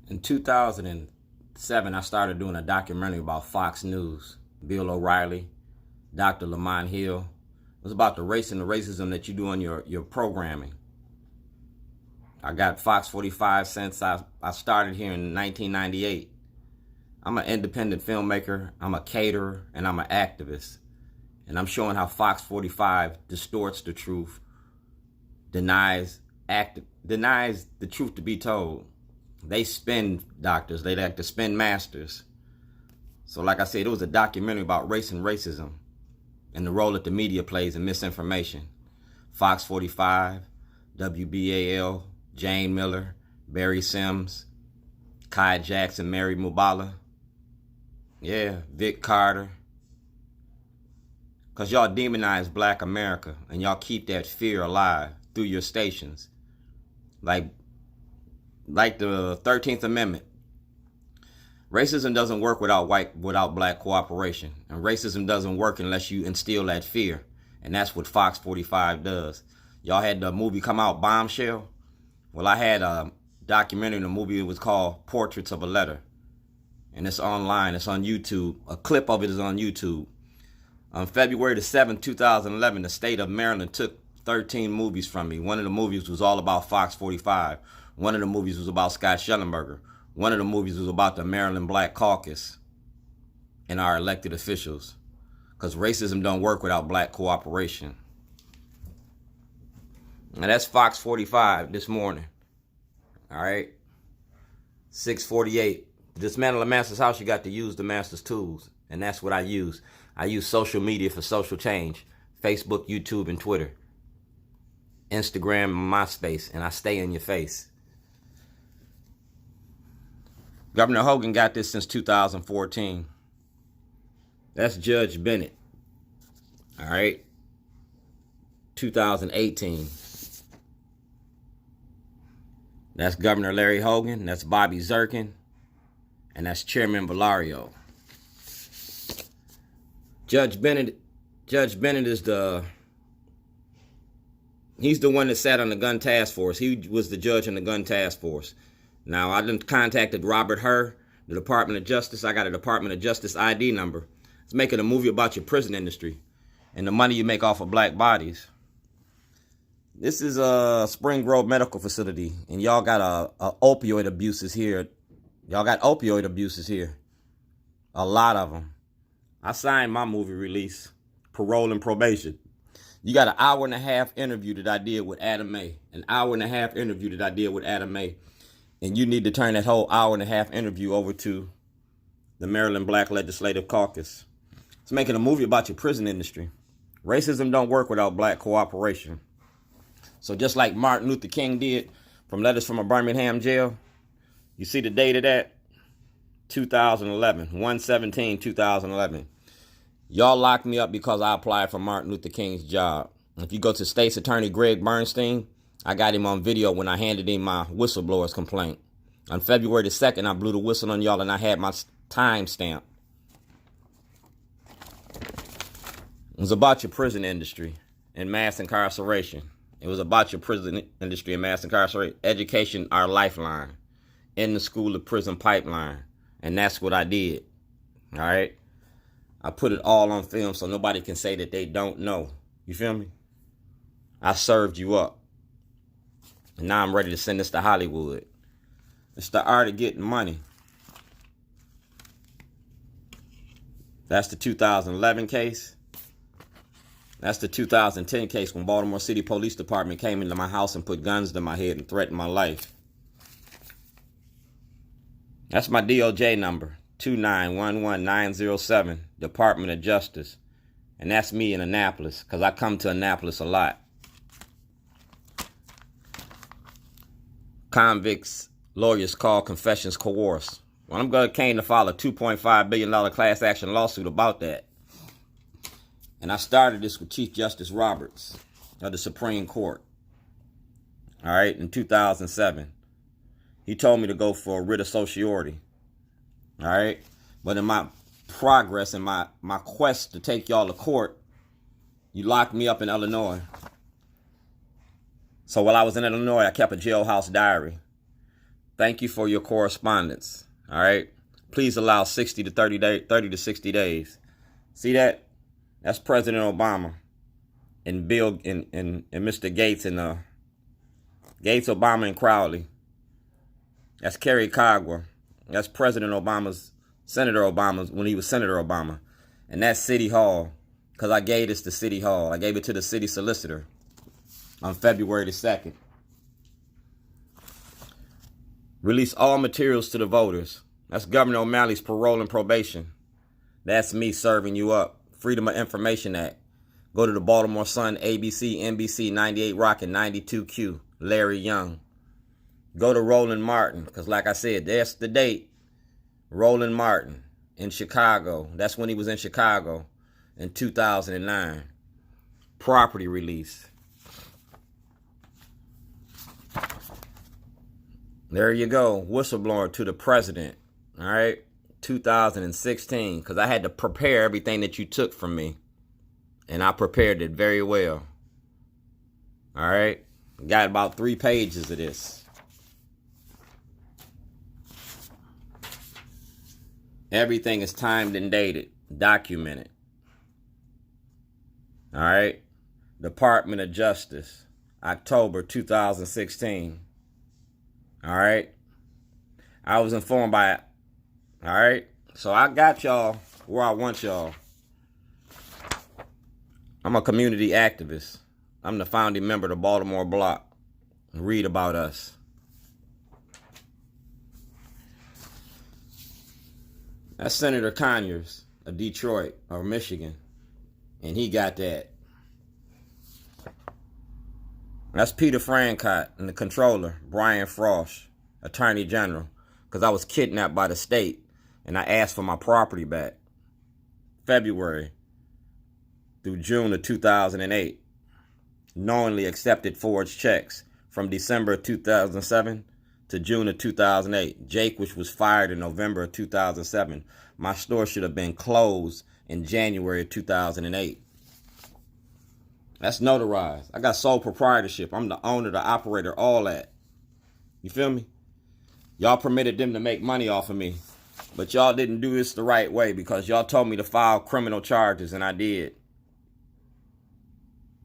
In 2007, I started doing a documentary about Fox News, Bill O'Reilly, Dr. Lamont Hill. It was about the race and the racism that you do on your programming. I got Fox45 since I started here in 1998. I'm an independent filmmaker, I'm a caterer, and I'm an activist. And I'm showing how Fox45 distorts the truth, denies the truth to be told. They spin doctors, they like to spin masters. So like I said, it was a documentary about race and racism and the role that the media plays in misinformation. Fox45, WBAL, Jane Miller, Barry Sims, Kai Jackson, Mary Mubala, yeah, Vic Carter. Because y'all demonize Black America and y'all keep that fear alive through your stations. Like the 13th Amendment. Racism doesn't work without Black cooperation. And racism doesn't work unless you instill that fear. And that's what Fox45 does. Y'all had the movie come out, Bombshell. Well, I had a documentary in the movie. It was called Portraits of a Letter. And it's online. It's on YouTube. A clip of it is on YouTube. On February the 7th, 2011, the state of Maryland took 13 movies from me. One of the movies was all about Fox45. One of the movies was about Scott Schellenberger. One of the movies was about the Maryland Black Caucus and our elected officials. Because racism don't work without Black cooperation. And that's Fox45 this morning. All right. 6:48. To dismantle the master's house, you got to use the master's tools. And that's what I use. I use social media for social change. Facebook, YouTube, and Twitter. Instagram, MySpace. And I stay in your face. Governor Hogan got this since 2014. That's Judge Bennett. All right. 2018. That's Governor Larry Hogan. That's Bobby Zirkin. And that's Chairman Valario. Judge Bennett is he's the one that sat on the gun task force. He was the judge on the gun task force. Now, I done contacted Robert Hur, the Department of Justice. I got a Department of Justice ID number. It's making a movie about your prison industry and the money you make off of black bodies. This is a Spring Grove Medical Facility, and y'all got opioid abuses here. Y'all got opioid abuses here. A lot of them. I signed my movie release, Parole and Probation. You got an hour-and-a-half interview that I did with Adam May. An hour-and-a-half interview that I did with Adam May. And you need to turn that whole hour-and-a-half interview over to the Maryland Black Legislative Caucus. It's making a movie about your prison industry. Racism don't work without Black cooperation. So just like Martin Luther King did from Letters from a Birmingham Jail, you see the date of that? 2011, 1/17/2011. Y'all locked me up because I applied for Martin Luther King's job. If you go to State's Attorney Greg Bernstein, I got him on video when I handed him my whistleblower's complaint. On February the 2nd, I blew the whistle on y'all and I had my time stamp. It was about your prison industry and mass incarceration. It was about your prison industry and mass incarceration. Education, our lifeline. In the school to prison pipeline. And that's what I did. All right? I put it all on film so nobody can say that they don't know. You feel me? I served you up. And now I'm ready to send this to Hollywood. It's the art of getting money. That's the 2011 case. That's the 2010 case when Baltimore City Police Department came into my house and put guns to my head and threatened my life. That's my DOJ number, 2911907, Department of Justice. And that's me in Annapolis, because I come to Annapolis a lot. Convicts, lawyers call confessions coerced. Well, I'm going to file a $2.5 billion class action lawsuit about that. And I started this with Chief Justice Roberts of the Supreme Court. All right, in 2007. He told me to go for a writ of certiorari. All right. But in my progress, in my quest to take y'all to court, you locked me up in Illinois. So while I was in Illinois, I kept a jailhouse diary. Thank you for your correspondence. All right. Please allow 30 to 60 days. See that? That's President Obama and Bill and Mr. Gates and Gates, Obama, and Crowley. That's Kerry Cogwell. That's President Obama's, Senator Obama's, when he was Senator Obama. And that's City Hall, because I gave this to City Hall. I gave it to the city solicitor on February the 2nd. Release all materials to the voters. That's Governor O'Malley's parole and probation. That's me serving you up. Freedom of Information Act. Go to the Baltimore Sun, ABC, NBC, 98 Rock, and 92Q. Larry Young. Go to Roland Martin, because like I said, that's the date. Roland Martin in Chicago. That's when he was in Chicago in 2009. Property release. There you go. Whistleblower to the president. All right. 2016. Because I had to prepare everything that you took from me. And I prepared it very well. All right. Got about 3 pages of this. Everything is timed and dated. Documented. All right. Department of Justice. October 2016. All right. I was informed by it. All right. So I got y'all where I want y'all. I'm a community activist. I'm the founding member of the Baltimore Block. Read about us. That's Senator Conyers of Detroit or Michigan. And he got that. That's Peter Francott and the controller, Brian Frost, Attorney General, because I was kidnapped by the state and I asked for my property back. February through June of 2008. Knowingly accepted forged checks from December of 2007 to June of 2008. Jake, which was fired in November of 2007. My store should have been closed in January of 2008. That's notarized. I got sole proprietorship. I'm the owner, the operator, all that. You feel me? Y'all permitted them to make money off of me. But y'all didn't do this the right way because y'all told me to file criminal charges, and I did.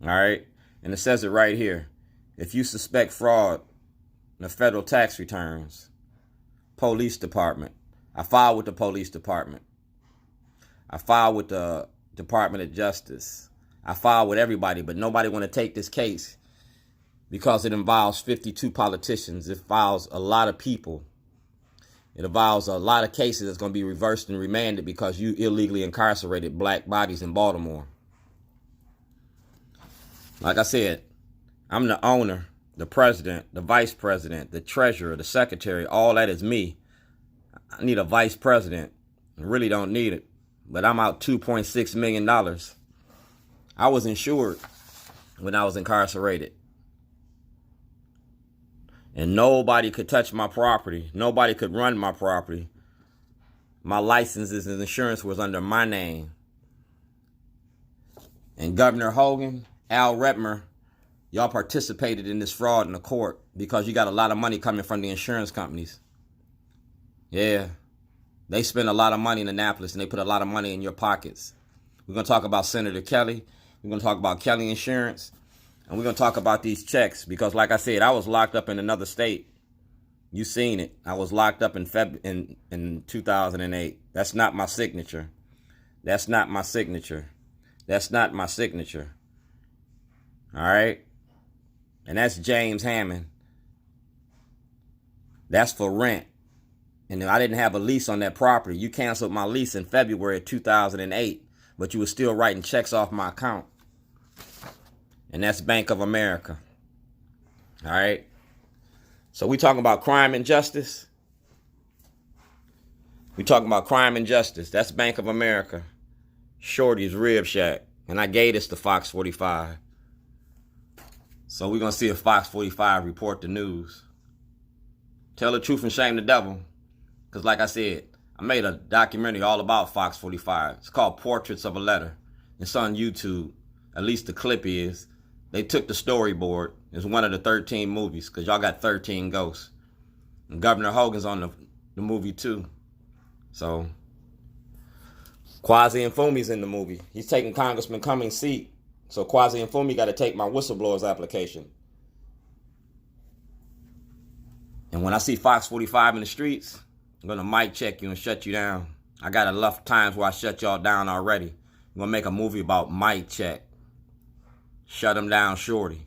All right? And it says it right here. If you suspect fraud in the federal tax returns, police department. I filed with the police department. I filed with the Department of Justice. I filed with everybody, but nobody want to take this case because it involves 52 politicians. It involves a lot of people. It involves a lot of cases that's going to be reversed and remanded because you illegally incarcerated black bodies in Baltimore. Like I said, I'm the owner, the president, the vice president, the treasurer, the secretary. All that is me. I need a vice president. I really don't need it. But I'm out $2.6 million. I was insured when I was incarcerated. And nobody could touch my property. Nobody could run my property. My licenses and insurance was under my name. And Governor Hogan, Al Redmer, y'all participated in this fraud in the court because you got a lot of money coming from the insurance companies. Yeah. They spend a lot of money in Annapolis and they put a lot of money in your pockets. We're going to talk about Senator Kelly. We're going to talk about Kelly Insurance. And we're going to talk about these checks because, like I said, I was locked up in another state. You seen it. I was locked up in 2008. That's not my signature. That's not my signature. That's not my signature. All right? And that's James Hammond. That's for rent. And I didn't have a lease on that property. You canceled my lease in February of 2008, but you were still writing checks off my account. And that's Bank of America. All right? So we talking about crime and justice? We talking about crime and justice. That's Bank of America. Shorty's Rib Shack. And I gave this to Fox45. So we're going to see if Fox45 report the news. Tell the truth and shame the devil. Because like I said, I made a documentary all about Fox45. It's called Portraits of a Letter. It's on YouTube. At least the clip is. They took the storyboard. It's one of the 13 movies because y'all got 13 ghosts. And Governor Hogan's on the movie too. So Kwasi Mfume's in the movie. He's taking Congressman Cummings' seat. So Kwasi Mfume got to take my whistleblower's application. And when I see Fox45 in the streets, I'm going to mic check you and shut you down. I got enough times where I shut y'all down already. I'm going to make a movie about mic check. Shut them down, Shorty.